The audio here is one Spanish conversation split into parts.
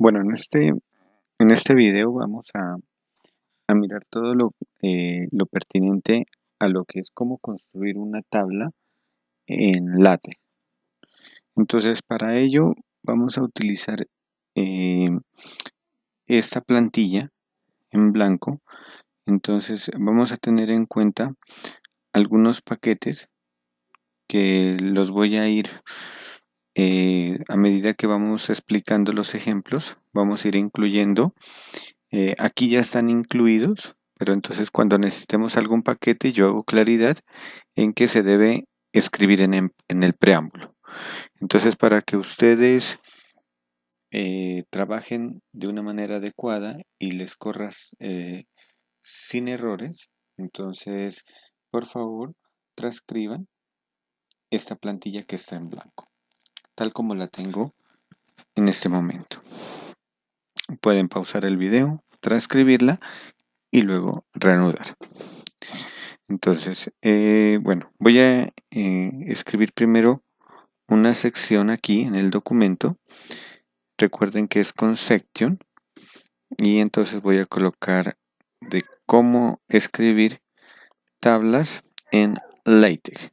Bueno, en este video vamos a mirar todo lo pertinente a lo que es cómo construir una tabla en LaTeX. Entonces, para ello vamos a utilizar eh, esta plantilla en blanco. Entonces, vamos a tener en cuenta algunos paquetes que los voy a ir, a medida que vamos explicando los ejemplos, vamos a ir incluyendo. Aquí ya están incluidos, pero entonces cuando necesitemos algún paquete, yo hago claridad en que se debe escribir en el preámbulo. Entonces, para que ustedes trabajen de una manera adecuada y les corras sin errores, entonces, por favor, transcriban esta plantilla que está en blanco, tal como la tengo en este momento. Pueden pausar el video, transcribirla y luego reanudar. Entonces, bueno, voy a escribir primero una sección aquí en el documento. Recuerden que es con section y entonces voy a colocar de cómo escribir tablas en LaTeX.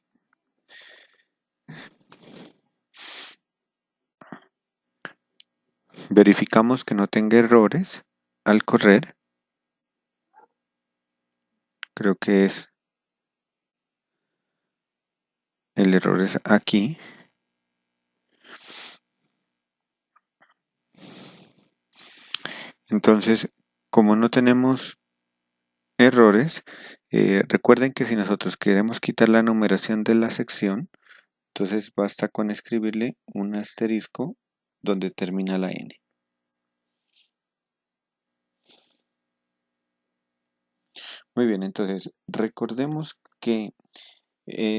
Verificamos que no tenga errores al correr. Creo que el error es aquí. Entonces, como no tenemos errores, recuerden que si nosotros queremos quitar la numeración de la sección, entonces basta con escribirle un asterisco donde termina la N. Muy bien, entonces recordemos que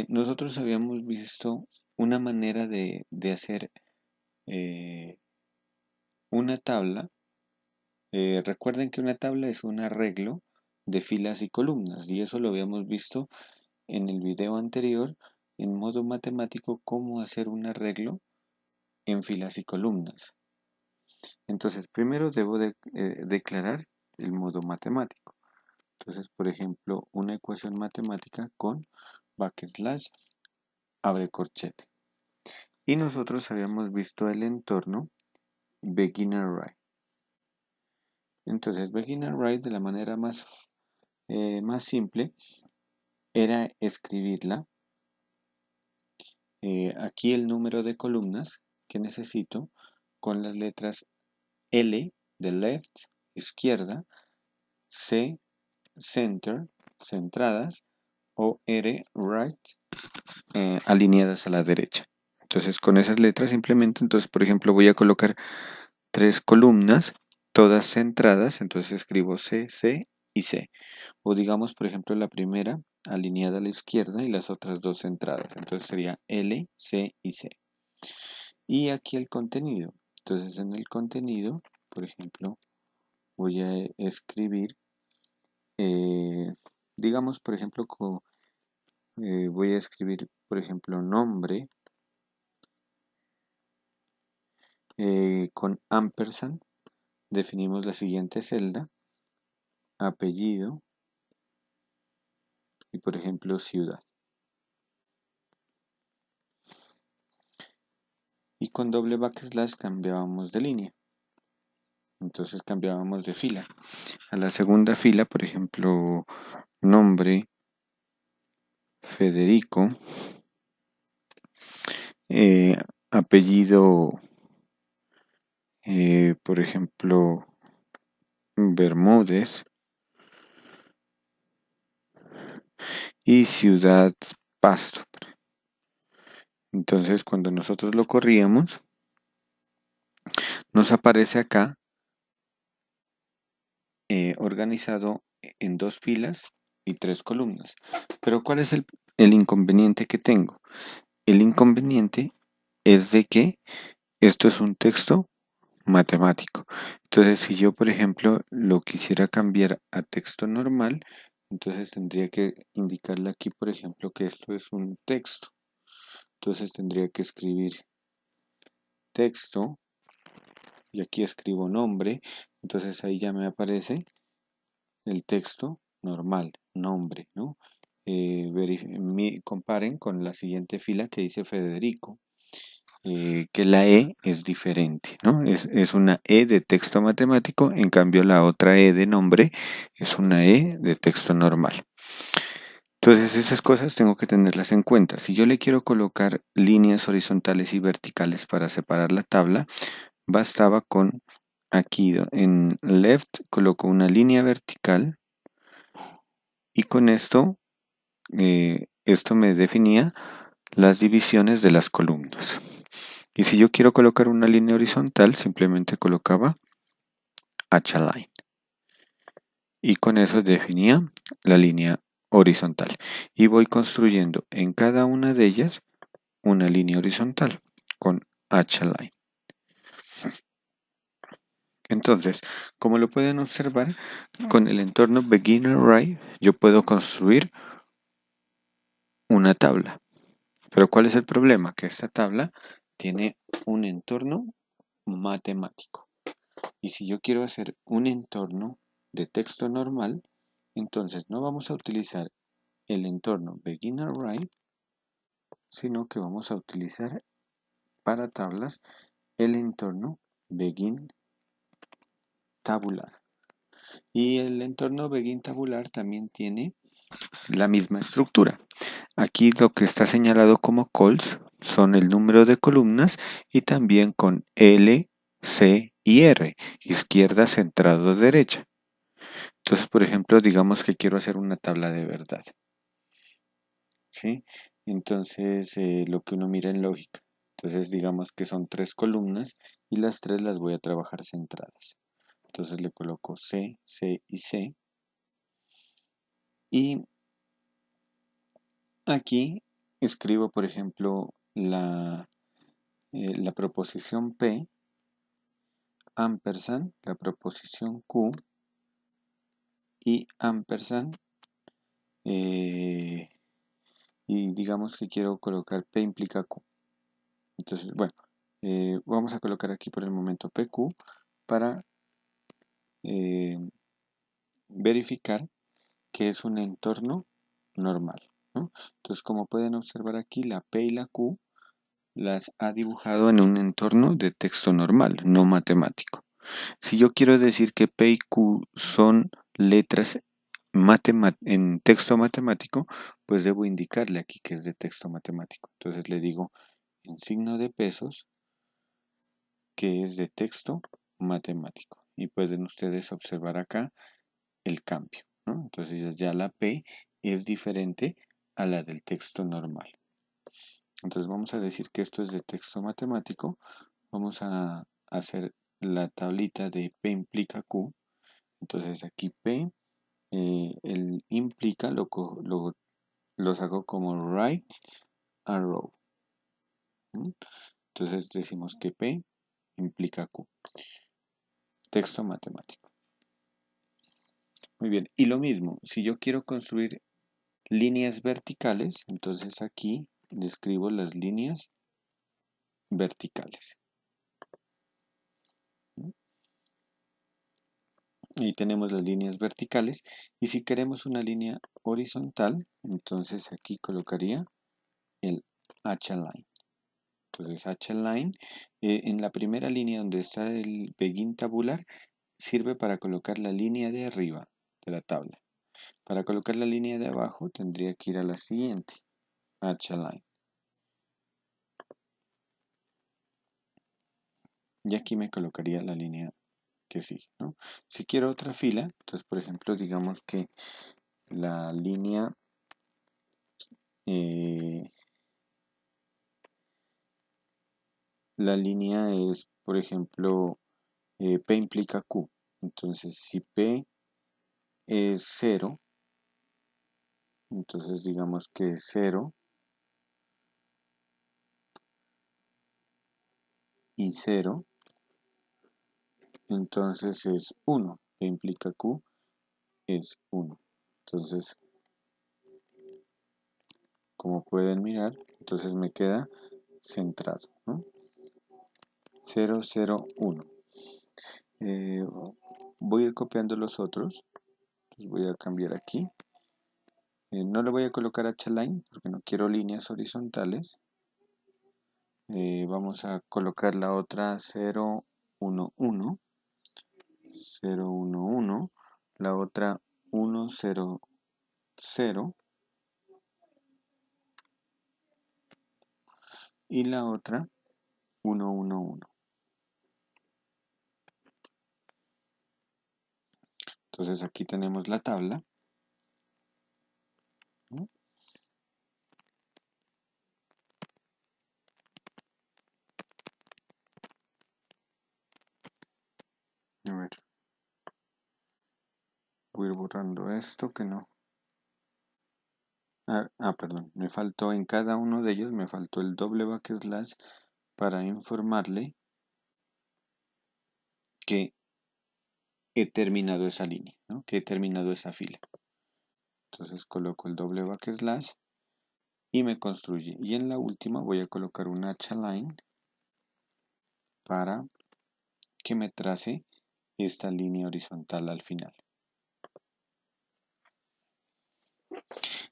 nosotros habíamos visto una manera de hacer eh, una tabla. Recuerden que una tabla es un arreglo de filas y columnas y eso lo habíamos visto en el video anterior en modo matemático, cómo hacer un arreglo en filas y columnas. Entonces, primero debo declarar el modo matemático. Entonces, por ejemplo, una ecuación matemática con backslash abre corchete. Y nosotros habíamos visto el entorno beginner write. Entonces, beginner write de la manera más simple era escribirla. Aquí el número de columnas que necesito con las letras L de left, izquierda, C, center, centradas, o R, right, alineadas a la derecha. Entonces, con esas letras simplemente, entonces, por ejemplo, voy a colocar 3 columnas, todas centradas, entonces escribo C, C y C. O digamos, por ejemplo, la primera alineada a la izquierda y las otras dos centradas. Entonces sería L, C y C. Y aquí el contenido. Entonces en el contenido, por ejemplo, voy a escribir, digamos, por ejemplo, voy a escribir, por ejemplo, nombre con ampersand. Definimos la siguiente celda, apellido y, por ejemplo, ciudad. Y con doble backslash cambiábamos de línea. Entonces cambiábamos de fila. A la segunda fila, por ejemplo, nombre, Federico, apellido, por ejemplo, Bermúdez, y ciudad, Pasto. Entonces cuando nosotros lo corríamos, nos aparece acá organizado en 2 filas y 3 columnas. Pero ¿cuál es el inconveniente que tengo? El inconveniente es de que esto es un texto matemático. Entonces, si yo, por ejemplo, lo quisiera cambiar a texto normal, entonces tendría que indicarle aquí, por ejemplo, que esto es un texto. Entonces tendría que escribir texto y aquí escribo nombre, entonces ahí ya me aparece el texto normal, nombre, ¿no? Comparen con la siguiente fila que dice Federico, que la E es diferente, ¿no? Es una E de texto matemático, en cambio la otra E de nombre es una E de texto normal. Entonces esas cosas tengo que tenerlas en cuenta. Si yo le quiero colocar líneas horizontales y verticales para separar la tabla, bastaba con aquí en left coloco una línea vertical y con esto me definía las divisiones de las columnas. Y si yo quiero colocar una línea horizontal, simplemente colocaba H-line. Y con eso definía la línea horizontal. Y voy construyendo en cada una de ellas una línea horizontal con H-line. Entonces, como lo pueden observar, con el entorno Beginner Array yo puedo construir una tabla. Pero ¿cuál es el problema? Que esta tabla tiene un entorno matemático. Y si yo quiero hacer un entorno de texto normal, entonces no vamos a utilizar el entorno Beginner Array, sino que vamos a utilizar para tablas el entorno Begin Tabular. Y el entorno Begin Tabular también tiene la misma estructura. Aquí lo que está señalado como calls son el número de columnas y también con L, C y R, izquierda, centrado, derecha. Entonces, por ejemplo, digamos que quiero hacer una tabla de verdad, ¿sí? Entonces, lo que uno mira en lógica. Entonces, digamos que son 3 columnas y las 3 las voy a trabajar centradas. Entonces le coloco C, C y C. Y aquí escribo, por ejemplo, la proposición P, ampersand, la proposición Q y ampersand, y digamos que quiero colocar P implica Q. Entonces, bueno, vamos a colocar aquí por el momento PQ para eh, verificar que es un entorno normal, ¿no? Entonces, como pueden observar aquí, la P y la Q las ha dibujado en un entorno de texto normal, no matemático. Si yo quiero decir que P y Q son letras en texto matemático, pues debo indicarle aquí que es de texto matemático. Entonces le digo en signo de pesos que es de texto matemático. Y pueden ustedes observar acá el cambio, ¿no? Entonces ya la P es diferente a la del texto normal. Entonces vamos a decir que esto es de texto matemático. Vamos a hacer la tablita de P implica Q. Entonces aquí P, el implica los hago como right arrow. Entonces decimos que P implica Q. Texto matemático. Muy bien. Y lo mismo, si yo quiero construir líneas verticales, entonces aquí describo las líneas verticales. Y tenemos las líneas verticales. Y si queremos una línea horizontal, entonces aquí colocaría el H-line. Entonces H-line, en la primera línea donde está el begin tabular, sirve para colocar la línea de arriba de la tabla. Para colocar la línea de abajo tendría que ir a la siguiente, H-line. Y aquí me colocaría la línea que sigue, ¿no? Si quiero otra fila, entonces por ejemplo digamos que la línea es, por ejemplo, P implica Q. Entonces si P es 0, entonces digamos que es 0 y 0, entonces es 1. P implica Q es 1. Entonces, como pueden mirar, entonces me queda centrado, ¿no? 0, 0, 1. Eh, voy a ir copiando los otros. Entonces voy a cambiar aquí. No le voy a colocar H-line porque no quiero líneas horizontales. Vamos a colocar la otra 0, 1, 1. 0, 1, 1. La otra 1, 0, 0. Y la otra 1, 1, 1. Entonces aquí tenemos la tabla. ¿No? A ver, voy a ir borrando esto que no. Perdón, me faltó en cada uno de ellos, me faltó el doble backslash para informarle que he terminado esa línea, ¿no? Que he terminado esa fila. Entonces coloco el doble backslash y me construye. Y en la última voy a colocar un H-line para que me trace esta línea horizontal al final.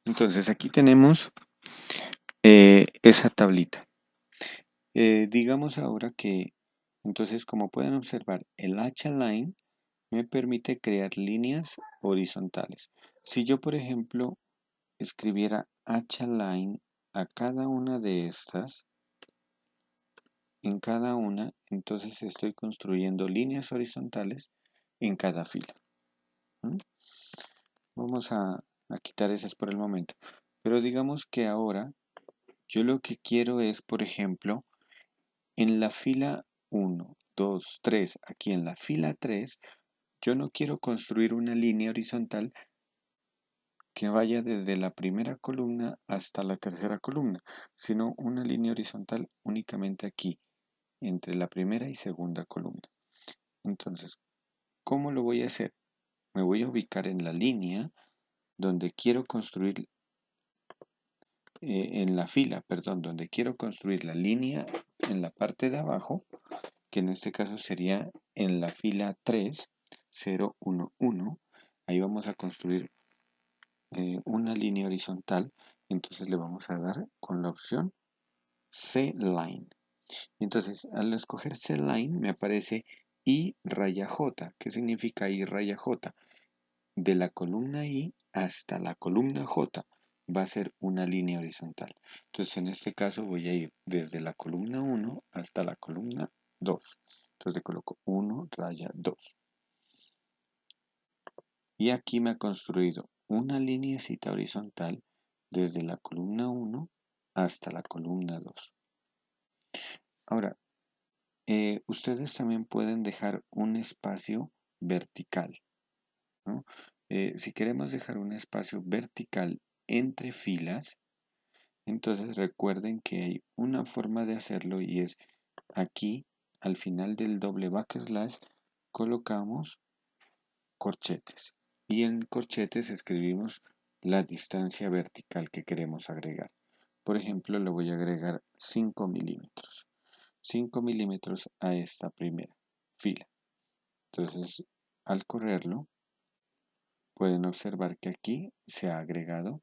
Entonces aquí tenemos esa tablita. Digamos ahora que, entonces como pueden observar, el H-line me permite crear líneas horizontales. Si yo, por ejemplo, escribiera H-line a cada una de estas, en cada una, entonces estoy construyendo líneas horizontales en cada fila. ¿Mm? Vamos a quitar esas por el momento. Pero digamos que ahora yo lo que quiero es, por ejemplo, en la fila 1, 2, 3, aquí en la fila 3, yo no quiero construir una línea horizontal que vaya desde la primera columna hasta la tercera columna, sino una línea horizontal únicamente aquí, entre la primera y segunda columna. Entonces, ¿cómo lo voy a hacer? Me voy a ubicar en la línea donde quiero construir, en la fila, perdón, donde quiero construir la línea en la parte de abajo, que en este caso sería en la fila 3, 0, 1, 1. Ahí vamos a construir una línea horizontal, entonces le vamos a dar con la opción C-Line. Entonces, al escoger C-Line me aparece I raya J. ¿Qué significa I raya J? De la columna I hasta la columna J va a ser una línea horizontal. Entonces, en este caso voy a ir desde la columna 1 hasta la columna 2. Entonces le coloco 1 raya 2. Y aquí me ha construido una lineecita horizontal desde la columna 1 hasta la columna 2. Ahora, ustedes también pueden dejar un espacio vertical, ¿no? Si queremos dejar un espacio vertical entre filas, entonces recuerden que hay una forma de hacerlo y es aquí, al final del doble backslash, colocamos corchetes. Y en corchetes escribimos la distancia vertical que queremos agregar. Por ejemplo, le voy a agregar 5 milímetros. 5 milímetros a esta primera fila. Entonces, al correrlo, pueden observar que aquí se ha agregado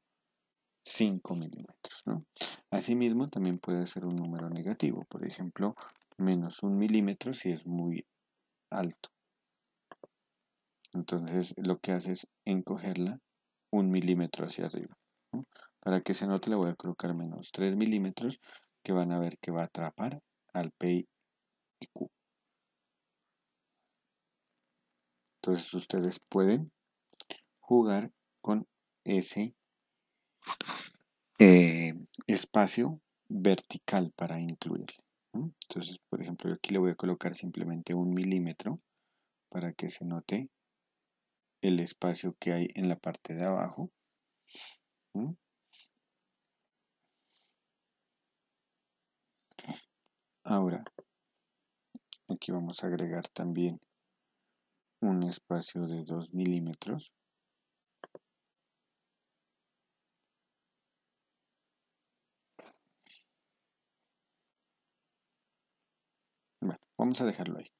5 milímetros, ¿no? Asimismo, también puede ser un número negativo. Por ejemplo, menos 1 milímetro si es muy alto. Entonces, lo que hace es encogerla 1 milímetro hacia arriba, ¿no? Para que se note, le voy a colocar menos 3 milímetros, que van a ver que va a atrapar al P y Q. Entonces, ustedes pueden jugar con ese espacio vertical para incluirle, ¿no? Entonces, por ejemplo, yo aquí le voy a colocar simplemente 1 milímetro para que se note el espacio que hay en la parte de abajo, ¿no? Ahora, aquí vamos a agregar también un espacio de 2 milímetros. Bueno, vamos a dejarlo ahí.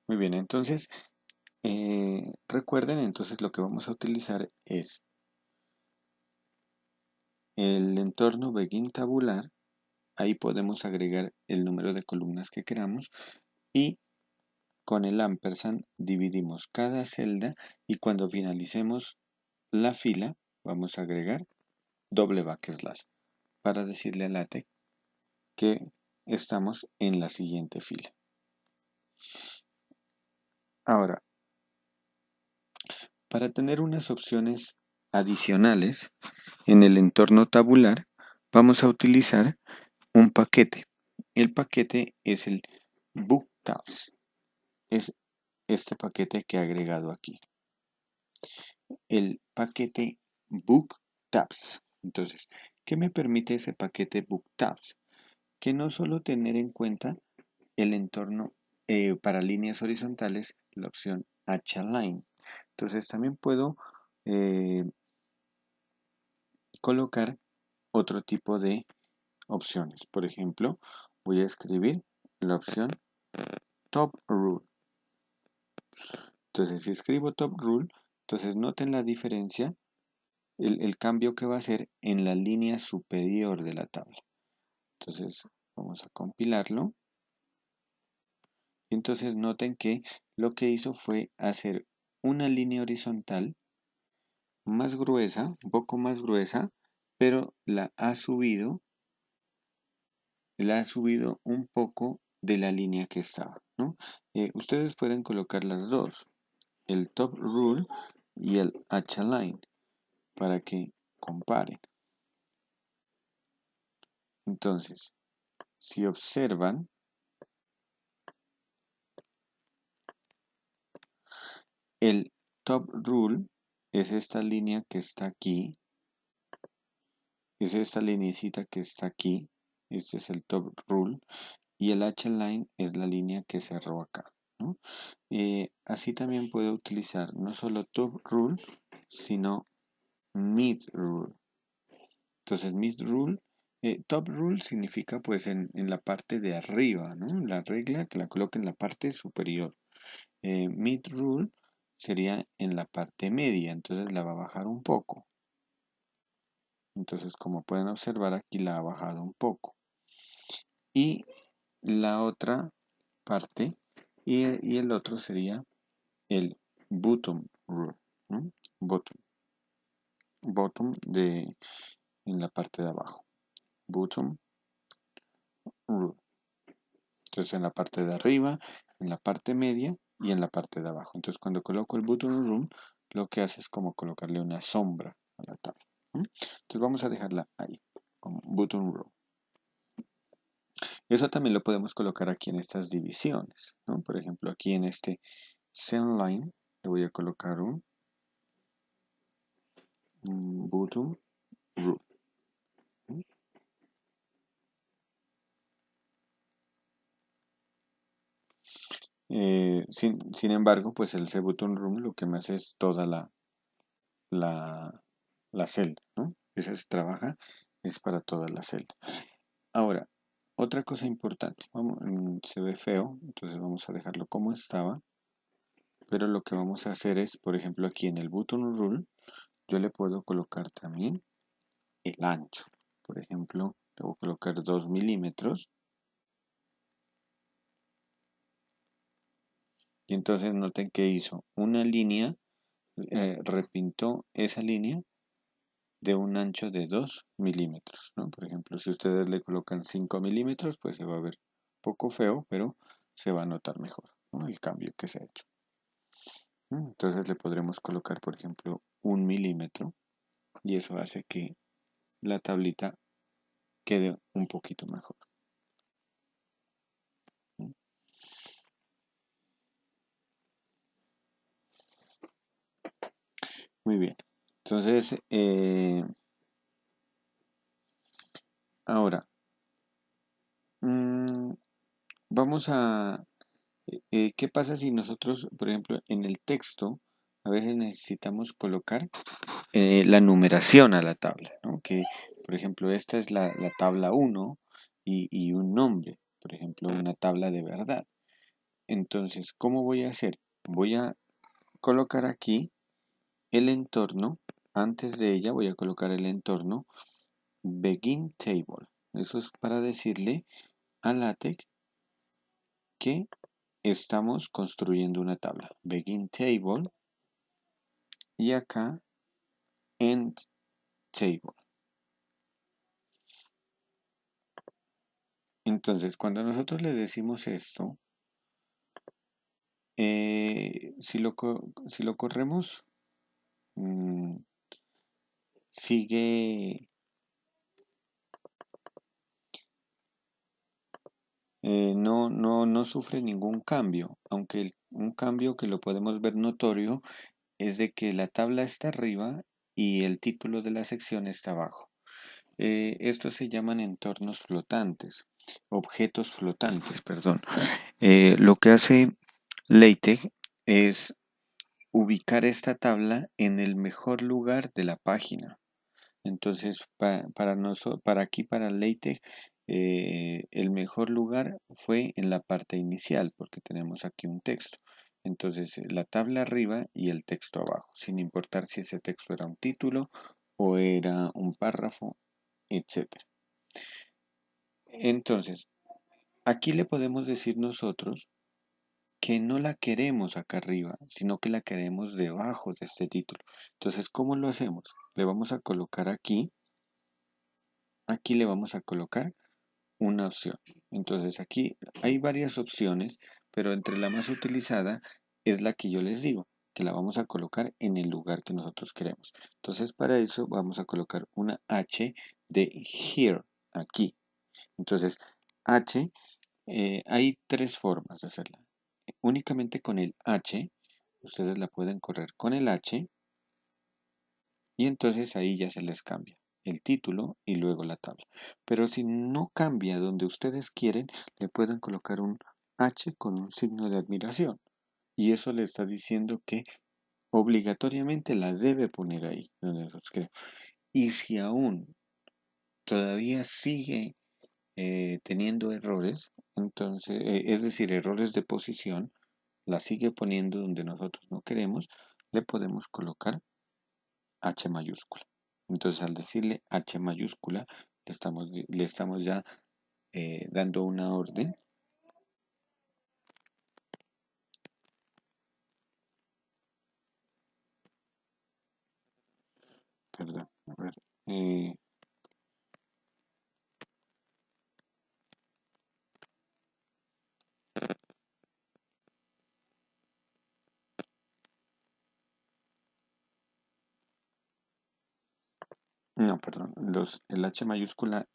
Muy bien, entonces recuerden, entonces lo que vamos a utilizar es el entorno begin tabular. Ahí podemos agregar el número de columnas que queramos y con el ampersand dividimos cada celda y cuando finalicemos la fila vamos a agregar doble backslash para decirle a LaTeX que estamos en la siguiente fila. Ahora, para tener unas opciones adicionales en el entorno tabular, vamos a utilizar un paquete. El paquete es el booktabs. Es este paquete que he agregado aquí. El paquete booktabs. Entonces, ¿qué me permite ese paquete booktabs? Que no solo tener en cuenta el entorno para líneas horizontales, la opción H-Align. Entonces también puedo colocar otro tipo de opciones. Por ejemplo, voy a escribir la opción Top Rule. Entonces, si escribo Top Rule, entonces noten la diferencia, el cambio que va a hacer en la línea superior de la tabla. Entonces, vamos a compilarlo. Y entonces noten que lo que hizo fue hacer una línea horizontal más gruesa, un poco más gruesa, pero la ha subido un poco de la línea que estaba, ¿no? Ustedes pueden colocar las dos, el Top Rule y el H-Align, para que comparen. Entonces, si observan, el Top Rule es esta línea que está aquí, es esta lineecita que está aquí, este es el Top Rule, y el H-Line es la línea que cerró acá, ¿no? Así también puedo utilizar no solo Top Rule, sino Mid Rule. Entonces, Mid Rule, Top Rule significa pues en la parte de arriba, ¿no? La regla que la coloque en la parte superior. Mid Rule sería en la parte media, entonces la va a bajar un poco. Entonces, como pueden observar, aquí la ha bajado un poco. Y la otra parte y el otro sería el bottom rule, ¿no? Bottom en la parte de abajo, bottom rule. Entonces en la parte de arriba, en la parte media y en la parte de abajo. Entonces cuando coloco el bottom rule, lo que hace es como colocarle una sombra a la tabla. Entonces vamos a dejarla ahí, como bottom rule. Eso también lo podemos colocar aquí en estas divisiones, ¿no? Por ejemplo, aquí en este cell line le voy a colocar un bottom rule. Sin embargo, pues el button room lo que me hace es toda la celda, ¿no? Esa se trabaja, es para toda la celda. Ahora, otra cosa importante, se ve feo, entonces vamos a dejarlo como estaba, pero lo que vamos a hacer es, por ejemplo, aquí en el button rule, yo le puedo colocar también el ancho. Por ejemplo, le voy a colocar 2 milímetros. Y entonces noten que hizo una línea, repintó esa línea de un ancho de 2 milímetros, ¿no? Por ejemplo, si ustedes le colocan 5 milímetros, pues se va a ver poco feo, pero se va a notar mejor, ¿no? El cambio que se ha hecho. Entonces le podremos colocar, por ejemplo, 1 milímetro y eso hace que la tablita quede un poquito mejor. Muy bien. Entonces, ahora, vamos a... ¿qué pasa si nosotros, por ejemplo, en el texto, a veces necesitamos colocar la numeración a la tabla, ¿no? Que, por ejemplo, esta es la tabla 1 y un nombre, por ejemplo, una tabla de verdad. Entonces, ¿cómo voy a hacer? Voy a colocar aquí el entorno. Antes de ella voy a colocar el entorno Begin Table. Eso es para decirle a LaTeX que estamos construyendo una tabla. Begin Table y acá End Table. Entonces, cuando nosotros le decimos esto, si lo corremos, sigue, no sufre ningún cambio, aunque un cambio que lo podemos ver notorio es de que la tabla está arriba y el título de la sección está abajo. Estos se llaman entornos flotantes, objetos flotantes, perdón. Lo que hace LaTeX es ubicar esta tabla en el mejor lugar de la página. Entonces, para aquí, para LaTeX, el mejor lugar fue en la parte inicial, porque tenemos aquí un texto. Entonces, la tabla arriba y el texto abajo, sin importar si ese texto era un título o era un párrafo, etc. Entonces, aquí le podemos decir nosotros que no la queremos acá arriba, sino que la queremos debajo de este título. Entonces, ¿cómo lo hacemos? Le vamos a colocar aquí le vamos a colocar una opción. Entonces, aquí hay varias opciones, pero entre la más utilizada es la que yo les digo, que la vamos a colocar en el lugar que nosotros queremos. Entonces, para eso vamos a colocar una H de here, aquí. Entonces, H, hay tres formas de hacerla. Únicamente con el H, ustedes la pueden correr con el H y entonces ahí ya se les cambia el título y luego la tabla. Pero si no cambia donde ustedes quieren, le pueden colocar un H con un signo de admiración. Y eso le está diciendo que obligatoriamente la debe poner ahí, donde nosotros queremos. Y si aún todavía sigue teniendo errores, entonces, es decir, errores de posición, la sigue poniendo donde nosotros no queremos, le podemos colocar H mayúscula. Entonces, al decirle H mayúscula, le estamos ya dando una orden. Perdón, a ver. No, perdón. El H mayúscula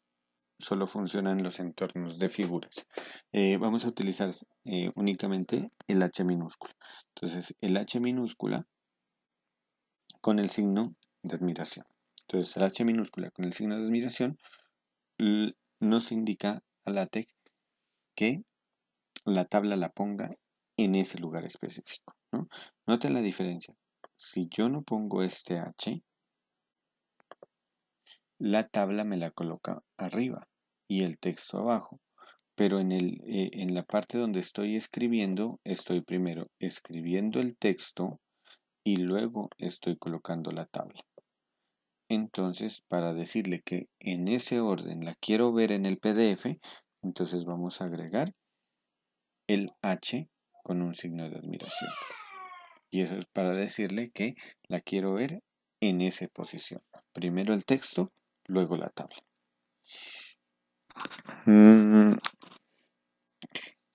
solo funciona en los entornos de figuras. Vamos a utilizar únicamente el H minúscula. Entonces, el H minúscula con el signo de admiración. Entonces, el H minúscula con el signo de admiración nos indica a LaTeX que la tabla la ponga en ese lugar específico, ¿no? Noten la diferencia. Si yo no pongo este H, la tabla me la coloca arriba y el texto abajo. Pero en la parte donde estoy escribiendo, estoy primero escribiendo el texto y luego estoy colocando la tabla. Entonces, para decirle que en ese orden la quiero ver en el PDF, entonces vamos a agregar el H con un signo de admiración. Y eso es para decirle que la quiero ver en esa posición. Primero el texto, luego la tabla.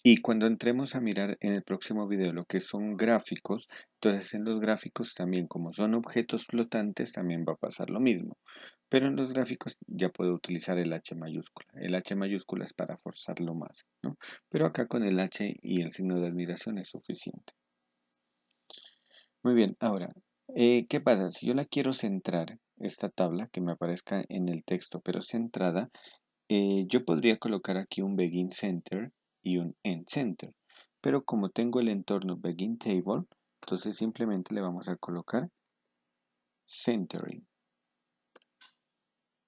Y cuando entremos a mirar en el próximo video lo que son gráficos, entonces en los gráficos también, como son objetos flotantes, también va a pasar lo mismo. Pero en los gráficos ya puedo utilizar el H mayúscula. El H mayúscula es para forzarlo más, ¿no? Pero acá con el H y el signo de admiración es suficiente. Muy bien, ahora, ¿qué pasa? Si yo la quiero centrar, esta tabla, que me aparezca en el texto, pero centrada, yo podría colocar aquí un Begin Center y un End Center. Pero como tengo el entorno Begin Table, entonces simplemente le vamos a colocar Centering.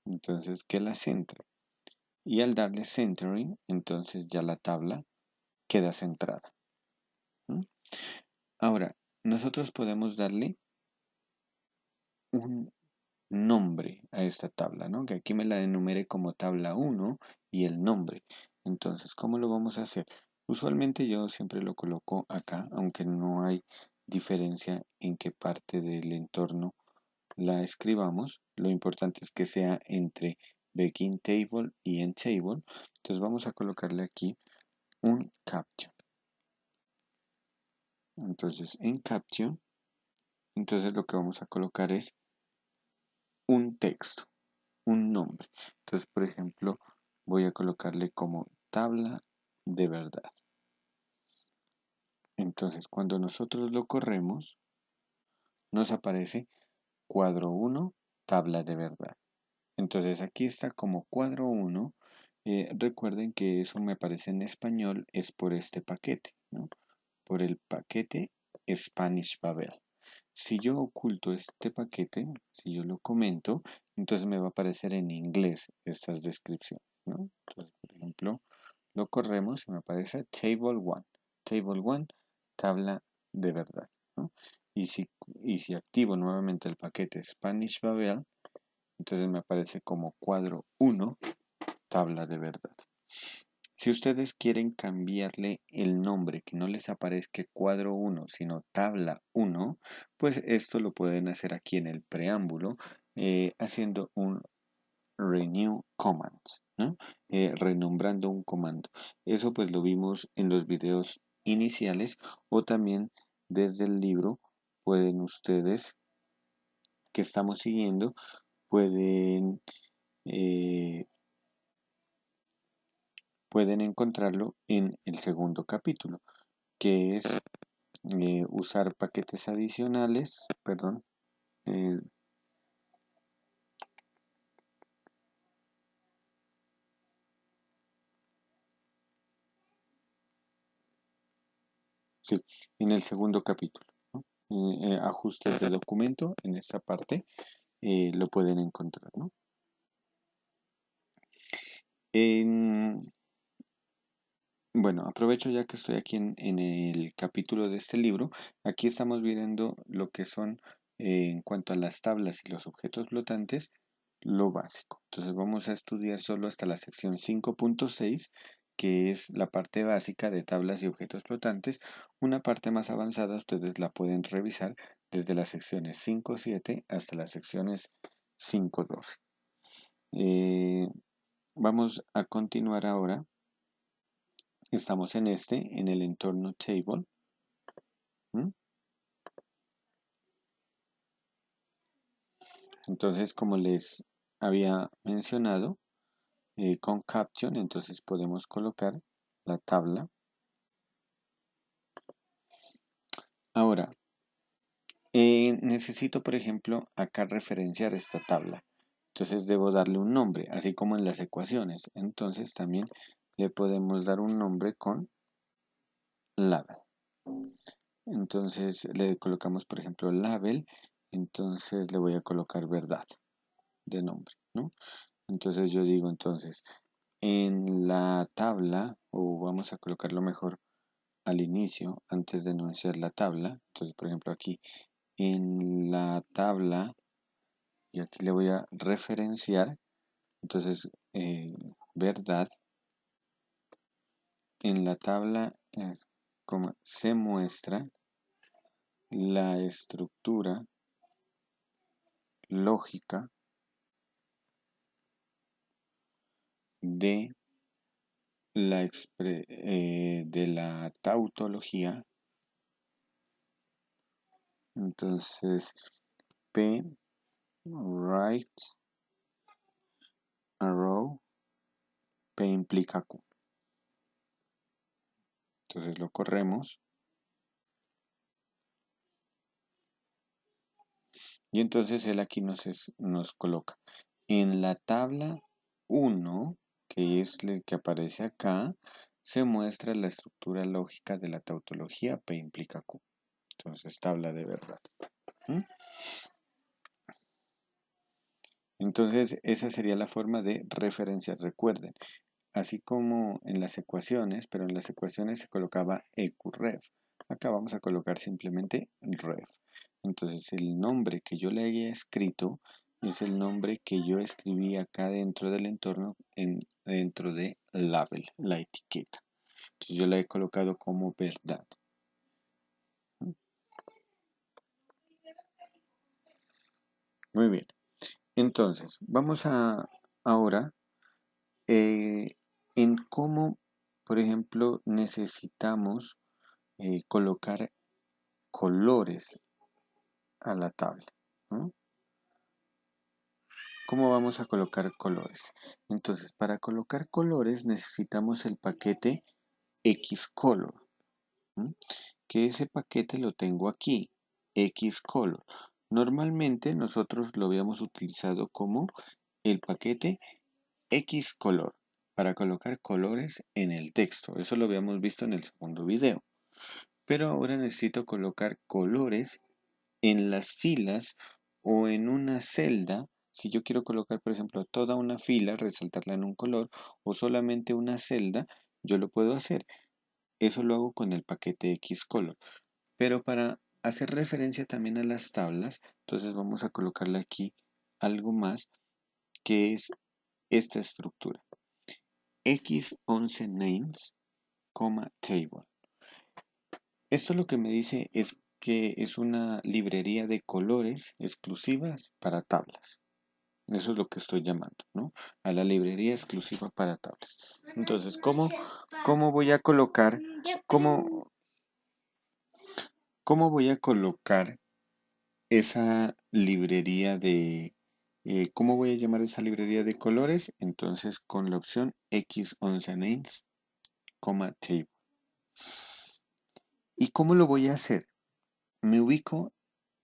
Entonces, que la centre. Y al darle Centering, entonces ya la tabla queda centrada. ¿Mm? Ahora, nosotros podemos darle un nombre a esta tabla, ¿no? Que aquí me la enumere como tabla 1 y el nombre. Entonces, ¿cómo lo vamos a hacer? Usualmente yo siempre lo coloco acá, aunque no hay diferencia en qué parte del entorno la escribamos. Lo importante es que sea entre begin table y end table. Entonces vamos a colocarle aquí un caption. Entonces en caption, entonces lo que vamos a colocar es un texto, un nombre. Entonces, por ejemplo, voy a colocarle como tabla de verdad. Entonces, cuando nosotros lo corremos, nos aparece cuadro 1, tabla de verdad. Entonces, aquí está como cuadro 1. Recuerden que eso me aparece en español es por este paquete, ¿no? Por el paquete Spanish Babel. Si yo oculto este paquete, si yo lo comento, entonces me va a aparecer en inglés estas descripciones, ¿no? Entonces, por ejemplo, lo corremos y me aparece Table 1, tabla de verdad, ¿no? Y si activo nuevamente el paquete Spanish Babel, entonces me aparece como cuadro 1, tabla de verdad. Si ustedes quieren cambiarle el nombre, que no les aparezca cuadro 1, sino tabla 1, pues esto lo pueden hacer aquí en el preámbulo, haciendo un renew command, ¿no? Renombrando un comando. Eso pues lo vimos en los videos iniciales o también desde el libro pueden ustedes que estamos siguiendo, pueden, eh, pueden encontrarlo en el segundo capítulo, que es usar paquetes adicionales, perdón, eh, sí, en el segundo capítulo, ¿no? Ajustes de documento, en esta parte lo pueden encontrar, ¿no? En, bueno, aprovecho ya que estoy aquí en el capítulo de este libro. Aquí estamos viendo lo que son, en cuanto a las tablas y los objetos flotantes, lo básico. Entonces vamos a estudiar solo hasta la sección 5.6, que es la parte básica de tablas y objetos flotantes. Una parte más avanzada ustedes la pueden revisar desde las secciones 5.7 hasta las secciones 5.12. Vamos a continuar ahora. Estamos en el entorno table. ¿Mm? Entonces, como les había mencionado, con caption, entonces podemos colocar la tabla. Ahora, necesito, por ejemplo, acá referenciar esta tabla. Entonces debo darle un nombre, así como en las ecuaciones. Entonces también le podemos dar un nombre con label. Entonces le colocamos, por ejemplo, label. Entonces le voy a colocar verdad de nombre, ¿no? Entonces yo digo entonces, en la tabla, o vamos a colocarlo mejor al inicio, antes de enunciar la tabla. Entonces, por ejemplo, aquí en la tabla, y aquí le voy a referenciar, entonces, verdad, en la tabla, como se muestra la estructura lógica de de la tautología. Entonces, P, right, arrow, P implica Q. Entonces lo corremos. Y entonces él aquí nos coloca en la tabla 1, que es el que aparece acá, se muestra la estructura lógica de la tautología P implica Q. Entonces, tabla de verdad. ¿Mm? Entonces, esa sería la forma de referenciar. Recuerden, así como en las ecuaciones, pero en las ecuaciones se colocaba EQREF. Acá vamos a colocar simplemente ref. Entonces el nombre que yo le haya escrito es el nombre que yo escribí acá dentro del entorno, dentro de label, la etiqueta. Entonces yo la he colocado como verdad. Muy bien. Entonces, vamos a ahora en cómo, por ejemplo, necesitamos colocar colores a la tabla, ¿no? ¿Cómo vamos a colocar colores? Entonces, para colocar colores necesitamos el paquete Xcolor, ¿no? Que ese paquete lo tengo aquí, Xcolor. Normalmente nosotros lo habíamos utilizado como el paquete Xcolor para colocar colores en el texto. Eso lo habíamos visto en el segundo video. Pero ahora necesito colocar colores en las filas o en una celda. Si yo quiero colocar, por ejemplo, toda una fila, resaltarla en un color o solamente una celda, yo lo puedo hacer. Eso lo hago con el paquete Xcolor. Pero para hacer referencia también a las tablas, entonces vamos a colocarle aquí algo más que es esta estructura. X11 names, table. Esto lo que me dice es que es una librería de colores exclusivas para tablas. Eso es lo que estoy llamando, ¿no? A la librería exclusiva para tablas. Entonces, ¿cómo voy a colocar, cómo voy a colocar esa librería de, cómo voy a llamar esa librería de colores? Entonces, con la opción X11 names, table. ¿Y cómo lo voy a hacer? Me ubico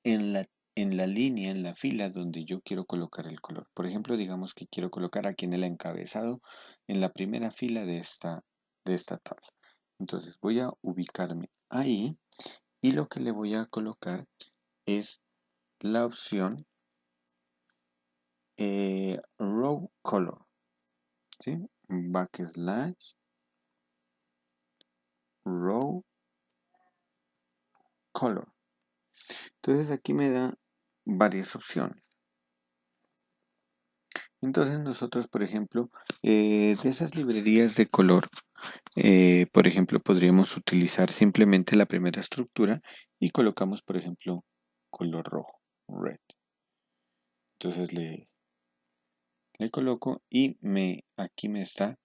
en la línea, en la fila donde yo quiero colocar el color. Por ejemplo, digamos que quiero colocar aquí en el encabezado, en la primera fila de esta tabla. Entonces voy a ubicarme ahí y lo que le voy a colocar es la opción Row Color. ¿Sí? Backslash Row Color. Entonces aquí me da varias opciones. Entonces nosotros, por ejemplo, de esas librerías de color, por ejemplo, podríamos utilizar simplemente la primera estructura y colocamos, por ejemplo, color rojo, red. Entonces le coloco y aquí me está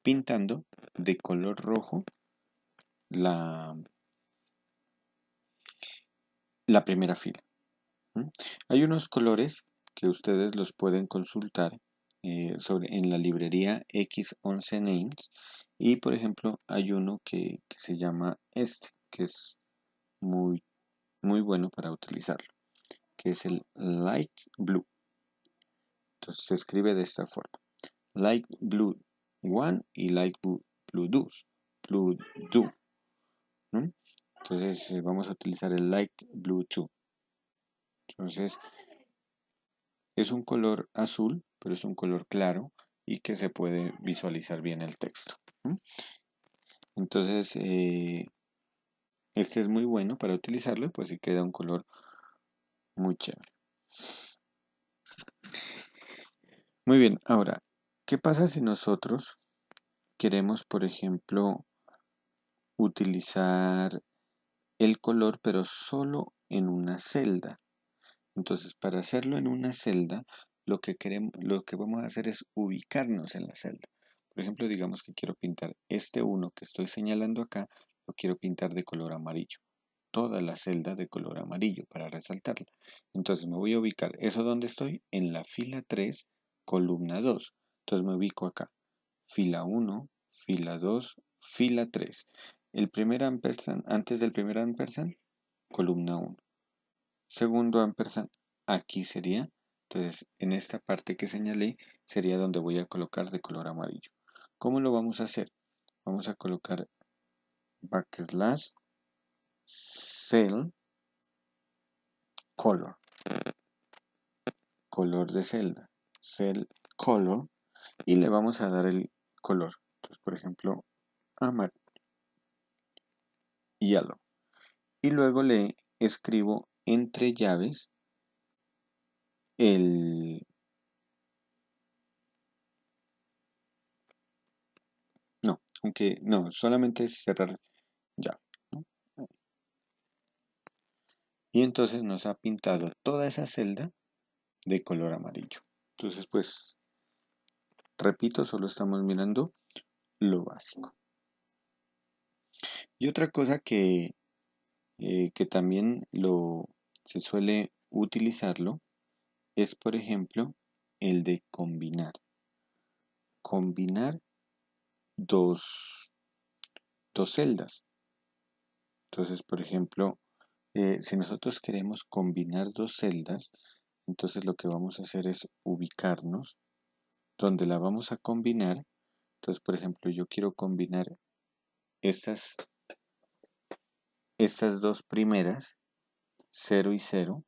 pintando de color rojo la, la primera fila. ¿Mm? Hay unos colores que ustedes los pueden consultar en la librería X11 Names y por ejemplo hay uno que se llama que es muy, muy bueno para utilizarlo, que es el Light Blue. Entonces se escribe de esta forma: Light Blue 1 y Light Blue 2. Blue 2, ¿no? Entonces vamos a utilizar el Light Blue 2. Entonces es un color azul, pero es un color claro y que se puede visualizar bien el texto. Entonces, este es muy bueno para utilizarlo, pues sí queda un color muy chévere. Muy bien, ahora, ¿qué pasa si nosotros queremos, por ejemplo, utilizar el color, pero solo en una celda? Entonces, para hacerlo en una celda, lo que vamos a hacer es ubicarnos en la celda. Por ejemplo, digamos que quiero pintar este uno que estoy señalando acá, lo quiero pintar de color amarillo. Toda la celda de color amarillo para resaltarla. Entonces me voy a ubicar. ¿Eso dónde estoy? En la fila 3, columna 2. Entonces me ubico acá. Fila 1, fila 2, fila 3. El primer ampersand, antes del primer ampersand, columna 1. Segundo ampersand, aquí sería, entonces en esta parte que señalé sería donde voy a colocar de color amarillo. ¿Cómo lo vamos a hacer? Vamos a colocar backslash cell color, color de celda, cell color, y le vamos a dar el color. Entonces, por ejemplo, yellow. Y luego le escribo entre llaves no, solamente es cerrar ya, ¿no? Y entonces nos ha pintado toda esa celda de color amarillo. Entonces, pues, repito, solo estamos mirando lo básico. Y otra cosa que también se suele utilizarlo es, por ejemplo, el de combinar. Combinar dos celdas. Entonces, por ejemplo, si nosotros queremos combinar dos celdas, entonces lo que vamos a hacer es ubicarnos donde la vamos a combinar. Entonces, por ejemplo, yo quiero combinar estas dos primeras, 0 y 0,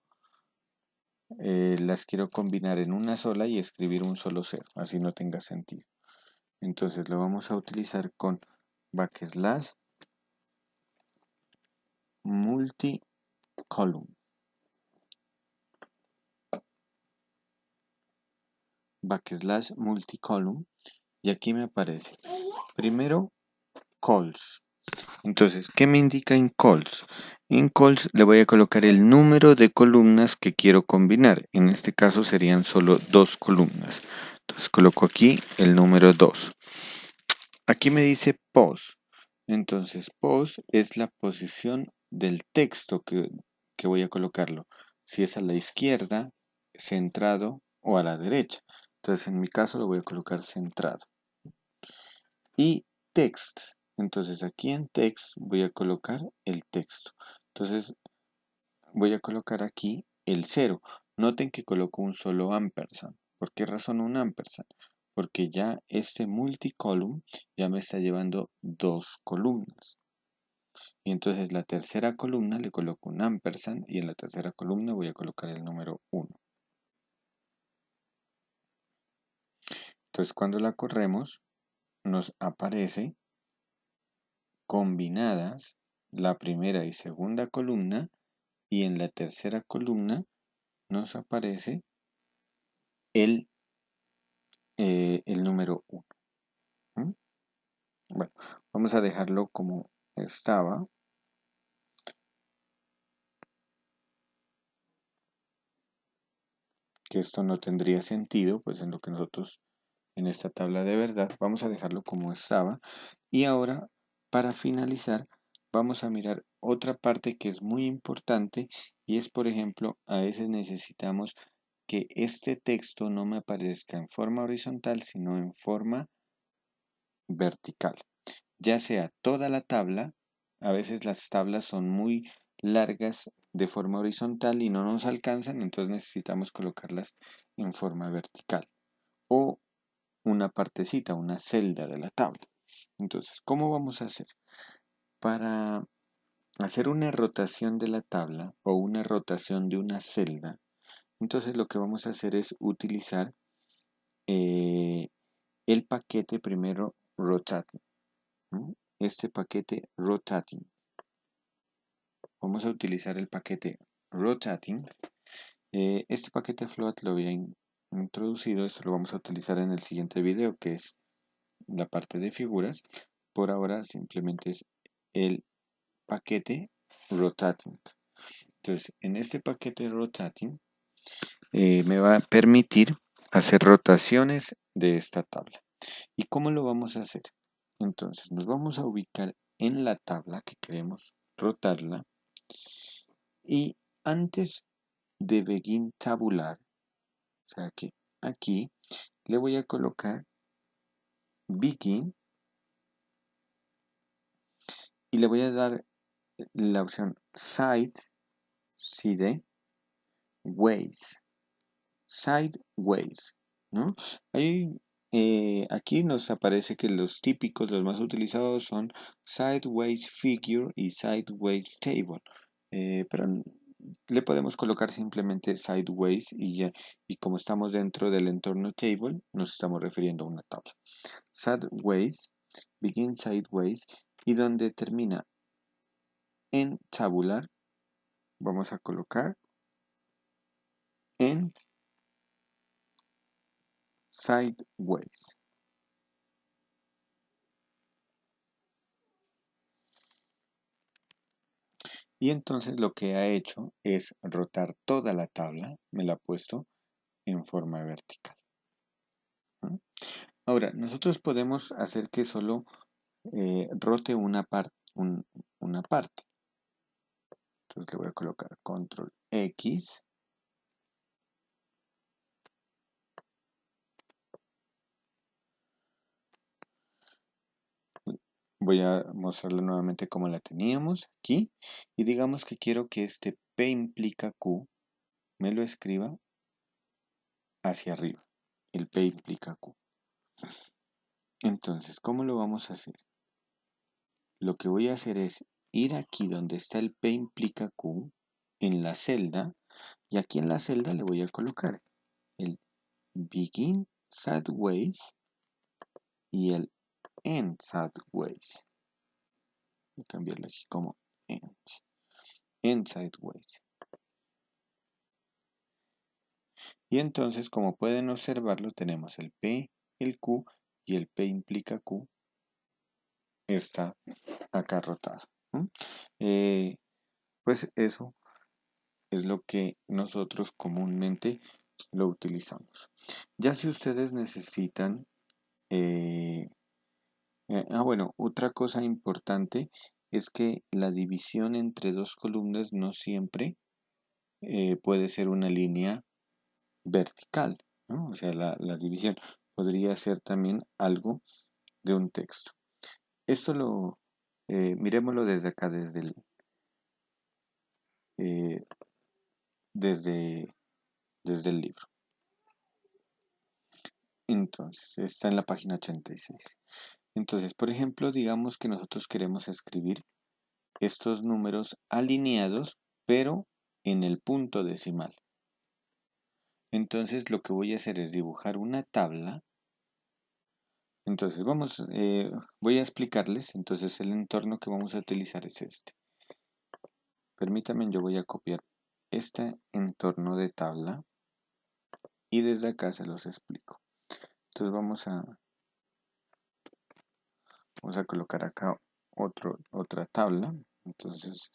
las quiero combinar en una sola y escribir un solo 0, así no tenga sentido. Entonces lo vamos a utilizar con backslash multicolumn. Backslash multicolumn. Y aquí me aparece primero calls. Entonces, ¿qué me indica en calls? En calls le voy a colocar el número de columnas que quiero combinar. En este caso serían solo 2 columnas. Entonces coloco aquí el número 2. Aquí me dice pose. Entonces, pose es la posición del texto que voy a colocarlo. Si es a la izquierda, centrado o a la derecha. Entonces, en mi caso lo voy a colocar centrado. Y text. Entonces, aquí en text voy a colocar el texto. Entonces, voy a colocar aquí el 0. Noten que coloco un solo ampersand. ¿Por qué razón un ampersand? Porque ya este multicolumn ya me está llevando 2 columnas. Y entonces la tercera columna le coloco un ampersand y en la tercera columna voy a colocar el número 1. Entonces cuando la corremos nos aparece combinadas la primera y segunda columna y en la tercera columna nos aparece el número 1. ¿Mm? Bueno, vamos a dejarlo como estaba. Que esto no tendría sentido, pues en lo que nosotros en esta tabla de verdad vamos a dejarlo como estaba. Y ahora, para finalizar, vamos a mirar otra parte que es muy importante y es, por ejemplo, a veces necesitamos que este texto no me aparezca en forma horizontal, sino en forma vertical. Ya sea toda la tabla, a veces las tablas son muy largas de forma horizontal y no nos alcanzan, entonces necesitamos colocarlas en forma vertical. O una partecita, una celda de la tabla. Entonces, ¿cómo vamos a hacer? Para hacer una rotación de la tabla o una rotación de una celda, entonces lo que vamos a hacer es utilizar el paquete primero rotating. ¿No? Este paquete rotating. Vamos a utilizar el paquete rotating. Este paquete float lo había introducido, esto lo vamos a utilizar en el siguiente video, que es la parte de figuras. Por ahora simplemente es el paquete rotating. Entonces, en este paquete rotating me va a permitir hacer rotaciones de esta tabla. ¿Y cómo lo vamos a hacer? Entonces, nos vamos a ubicar en la tabla que queremos rotarla y antes de begin tabular, o sea que aquí le voy a colocar begin y le voy a dar la opción sideways, sideways, ¿no? Aquí nos aparece que los típicos, los más utilizados son sideways figure y sideways table, pero le podemos colocar simplemente sideways y ya, y como estamos dentro del entorno table, nos estamos refiriendo a una tabla. Sideways, begin sideways, y donde termina En tabular vamos a colocar end sideways. Y entonces lo que ha hecho es rotar toda la tabla, me la ha puesto en forma vertical. ¿Mm? Ahora, nosotros podemos hacer que solo rote una parte. Entonces le voy a colocar control X. Voy a mostrarle nuevamente como la teníamos aquí. Y digamos que quiero que este P implica Q me lo escriba hacia arriba. El P implica Q. Entonces, ¿cómo lo vamos a hacer? Lo que voy a hacer es ir aquí donde está el P implica Q en la celda. Y aquí en la celda le voy a colocar el begin sideways y el end sideways. Voy a cambiarlo aquí como end sideways. Y entonces, como pueden observarlo, tenemos el P, el Q y el P implica Q está acá rotado. Pues eso es lo que nosotros comúnmente lo utilizamos. Ya si ustedes necesitan bueno, otra cosa importante es que la división entre dos columnas no siempre puede ser una línea vertical, ¿no? O sea, la división podría ser también algo de un texto. Esto miremoslo desde acá, eh, desde, desde el libro. Entonces, está en la página 86. Entonces, por ejemplo, digamos que nosotros queremos escribir estos números alineados, pero en el punto decimal. Entonces, lo que voy a hacer es dibujar una tabla. Entonces, voy a explicarles. Entonces, el entorno que vamos a utilizar es este. Permítanme, yo voy a copiar este entorno de tabla y desde acá se los explico. Entonces, vamos a colocar acá otra tabla. Entonces,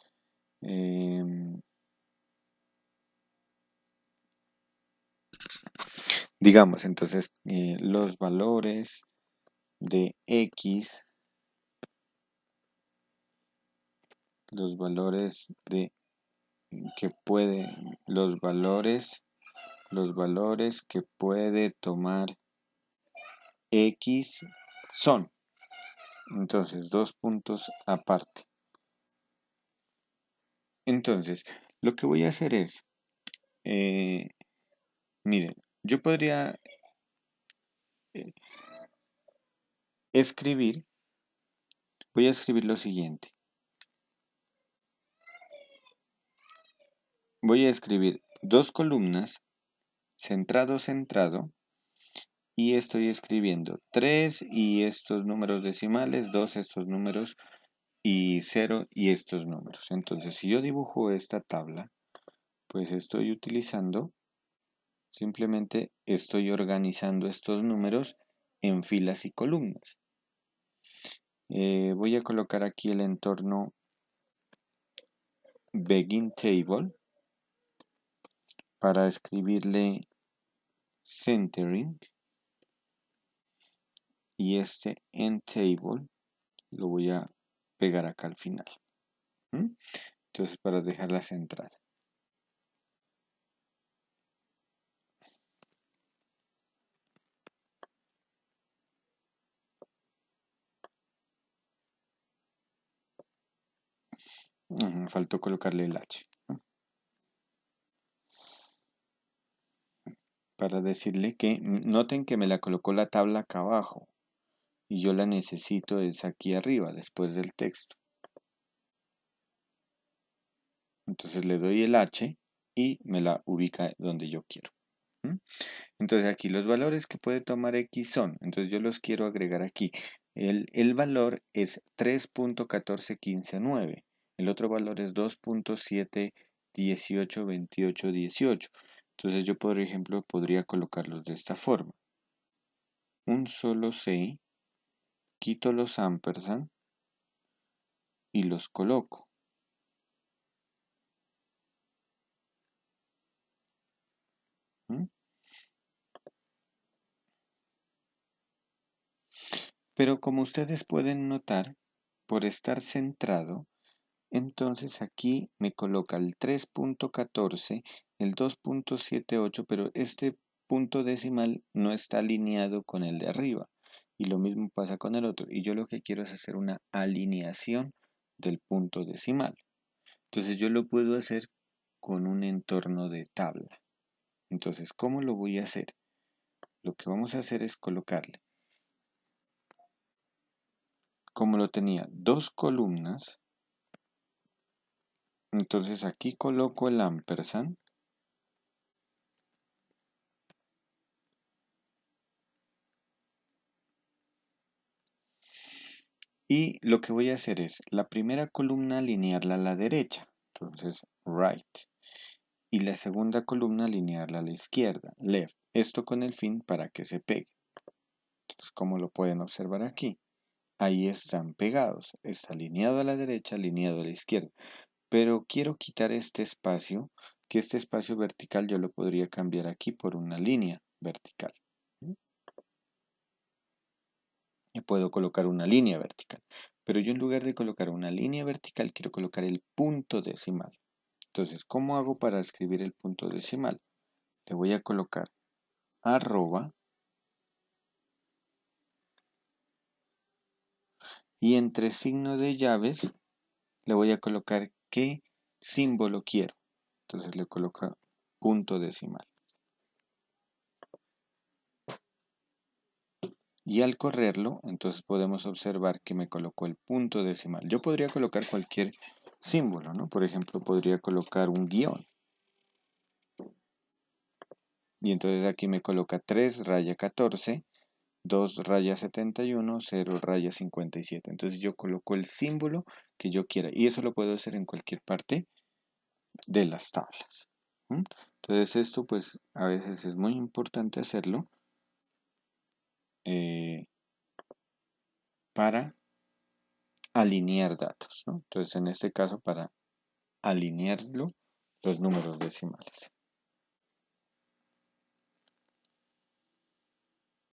digamos, entonces, los valores de X, los valores de que puede, los valores que puede tomar X son. Entonces, dos puntos aparte. Entonces, lo que voy a hacer es, miren, yo podría escribir, voy a escribir lo siguiente. Voy a escribir dos columnas, centrado, centrado, y estoy escribiendo 3 y estos números decimales, 2 estos números y 0 y estos números. Entonces, si yo dibujo esta tabla, pues estoy utilizando, simplemente estoy organizando estos números en filas y columnas. Voy a colocar aquí el entorno begin table para escribirle centering y este end table lo voy a pegar acá al final. Entonces, para dejarla centrada. Faltó colocarle el H. Para decirle que, noten que me la colocó la tabla acá abajo y yo la necesito es aquí arriba, después del texto. Entonces le doy el H y me la ubica donde yo quiero. Entonces aquí los valores que puede tomar X son, entonces yo los quiero agregar aquí. El valor es 3.14159. El otro valor es 2.7182818. Entonces yo, por ejemplo, podría colocarlos de esta forma. Un solo C, quito los ampersand y los coloco. ¿Mm? Pero como ustedes pueden notar, por estar centrado, entonces aquí me coloca el 3.14, el 2.78, pero este punto decimal no está alineado con el de arriba. Y lo mismo pasa con el otro. Y yo lo que quiero es hacer una alineación del punto decimal. Entonces yo lo puedo hacer con un entorno de tabla. Entonces, ¿cómo lo voy a hacer? Lo que vamos a hacer es colocarle, como lo tenía dos columnas, entonces aquí coloco el ampersand y lo que voy a hacer es la primera columna alinearla a la derecha, entonces right, y la segunda columna alinearla a la izquierda, left, esto con el fin para que se pegue. Entonces, como lo pueden observar aquí, ahí están pegados, está alineado a la derecha, alineado a la izquierda. Pero quiero quitar este espacio, que este espacio vertical yo lo podría cambiar aquí por una línea vertical. Y puedo colocar una línea vertical. Pero yo en lugar de colocar una línea vertical, quiero colocar el punto decimal. Entonces, ¿cómo hago para escribir el punto decimal? Le voy a colocar arroba y entre signo de llaves le voy a colocar qué símbolo quiero. Entonces le coloco punto decimal. Y al correrlo, entonces podemos observar que me colocó el punto decimal. Yo podría colocar cualquier símbolo, ¿no? Por ejemplo, podría colocar un guión. Y entonces aquí me coloca 3 raya 14, 2 raya 71, 0 raya 57. Entonces yo coloco el símbolo que yo quiera. Y eso lo puedo hacer en cualquier parte de las tablas. Entonces esto pues a veces es muy importante hacerlo eh, para alinear datos, ¿no? Entonces en este caso para alinearlo los números decimales.